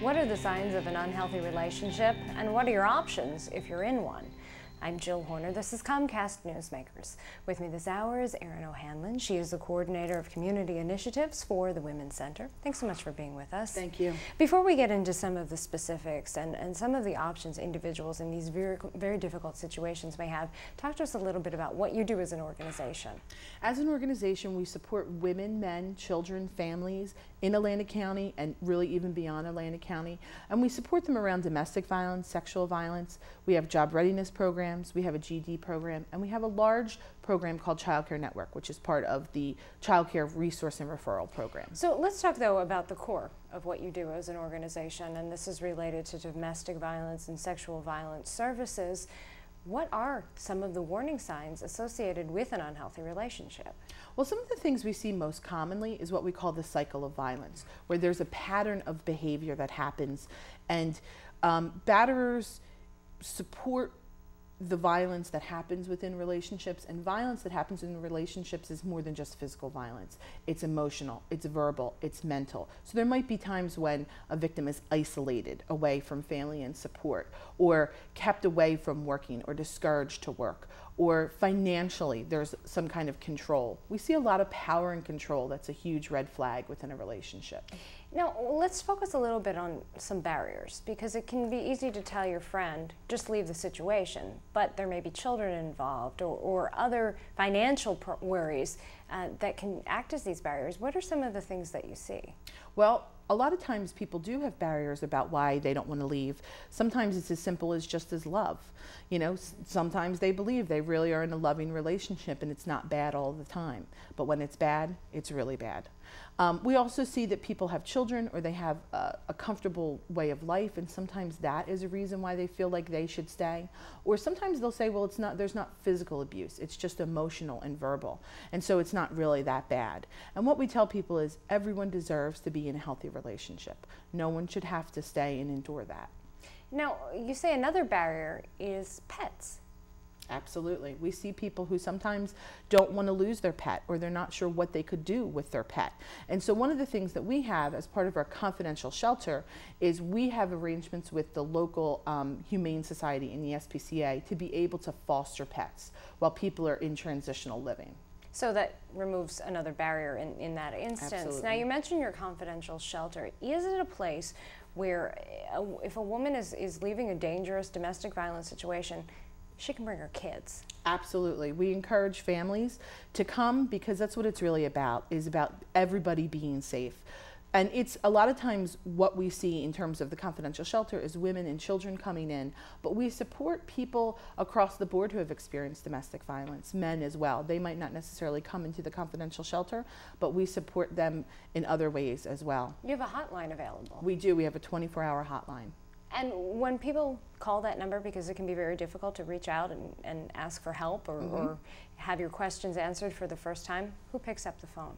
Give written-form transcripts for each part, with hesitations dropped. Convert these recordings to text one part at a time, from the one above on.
What are the signs of an unhealthy relationship, and what are your options if you're in one? I'm Jill Horner. This is Comcast Newsmakers. With me this hour is Erin O'Hanlon. She is the coordinator of community initiatives for the Women's Center. Thanks so much for being with us. Thank you. Before we get into some of the specifics and some of the options individuals in these very difficult situations may have, talk to us a little bit about what you do as an organization. As an organization, we support women, men, children, families in Atlantic County and really even beyond Atlantic County. And we support them around domestic violence, sexual violence. We have job readiness programs, we have a GD program, and we have a large program called Child Care Network, which is part of the Child Care Resource and Referral Program. So let's talk though about the core of what you do as an organization, and this is related to domestic violence and sexual violence services. What are some of the warning signs associated with an unhealthy relationship? Well, some of the things we see most commonly is what we call the cycle of violence, where there's a pattern of behavior that happens, and batterers support the violence that happens within relationships, and violence that happens in relationships is more than just physical violence. It's emotional, it's verbal, it's mental. So there might be times when a victim is isolated away from family and support, or kept away from working, or discouraged to work, or financially there's some kind of control. We see a lot of power and control. That's a huge red flag within a relationship. Now, let's focus a little bit on some barriers, because it can be easy to tell your friend, just leave the situation, but there may be children involved or other financial worries that can act as these barriers. What are some of the things that you see? Well, a lot of times people do have barriers about why they don't want to leave. Sometimes it's as simple as just as love. You know, sometimes they believe they really are in a loving relationship and it's not bad all the time. But when it's bad, it's really bad. We also see that people have children, or they have a comfortable way of life, and sometimes that is a reason why they feel like they should stay. Or sometimes they'll say, well, there's not physical abuse, it's just emotional and verbal, and so it's not really that bad. And what we tell people is everyone deserves to be in a healthy relationship. No one should have to stay and endure that. Now, you say another barrier is pets. Absolutely. We see people who sometimes don't want to lose their pet, or they're not sure what they could do with their pet. And so one of the things that we have as part of our confidential shelter is we have arrangements with the local Humane Society and the SPCA to be able to foster pets while people are in transitional living. So that removes another barrier in that instance. Absolutely. Now, you mentioned your confidential shelter. Is it a place where if a woman is leaving a dangerous domestic violence situation, she can bring her kids? Absolutely. We encourage families to come, because that's what it's really about, is about everybody being safe. And it's a lot of times what we see in terms of the confidential shelter is women and children coming in, but we support people across the board who have experienced domestic violence, men as well. They might not necessarily come into the confidential shelter, but we support them in other ways as well. You have a hotline available. We do. We have a 24-hour hotline. And when people call that number, because it can be very difficult to reach out and ask for help or have your questions answered for the first time, who picks up the phone?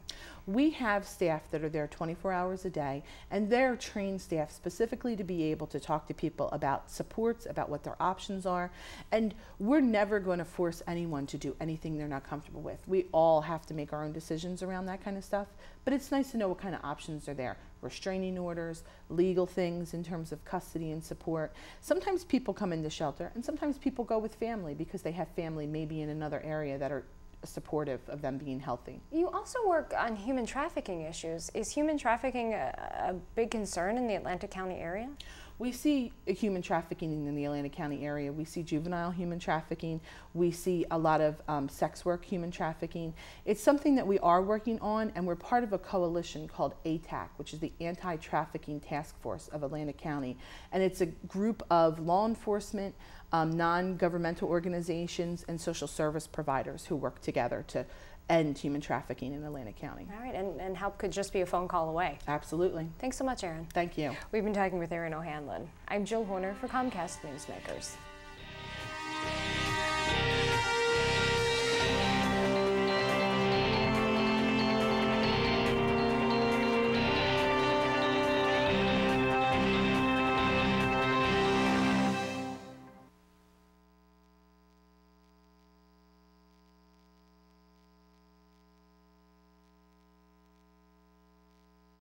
We have staff that are there 24 hours a day, and they're trained staff specifically to be able to talk to people about supports, about what their options are. And we're never going to force anyone to do anything they're not comfortable with. We all have to make our own decisions around that kind of stuff, but it's nice to know what kind of options are there. Restraining orders, legal things in terms of custody and support. Sometimes people come into shelter, and sometimes people go with family because they have family maybe in another area that are supportive of them being healthy. You also work on human trafficking issues. Is human trafficking a big concern in the Atlantic County area? We see human trafficking in the Atlantic County area. We see juvenile human trafficking. We see a lot of sex work human trafficking. It's something that we are working on, and we're part of a coalition called ATAC, which is the Anti-Trafficking Task Force of Atlantic County. And it's a group of law enforcement, non-governmental organizations, and social service providers who work together to end human trafficking in Atlantic County. All right, and help could just be a phone call away. Absolutely. Thanks so much, Erin. Thank you. We've been talking with Erin O'Hanlon. I'm Jill Horner for Comcast Newsmakers.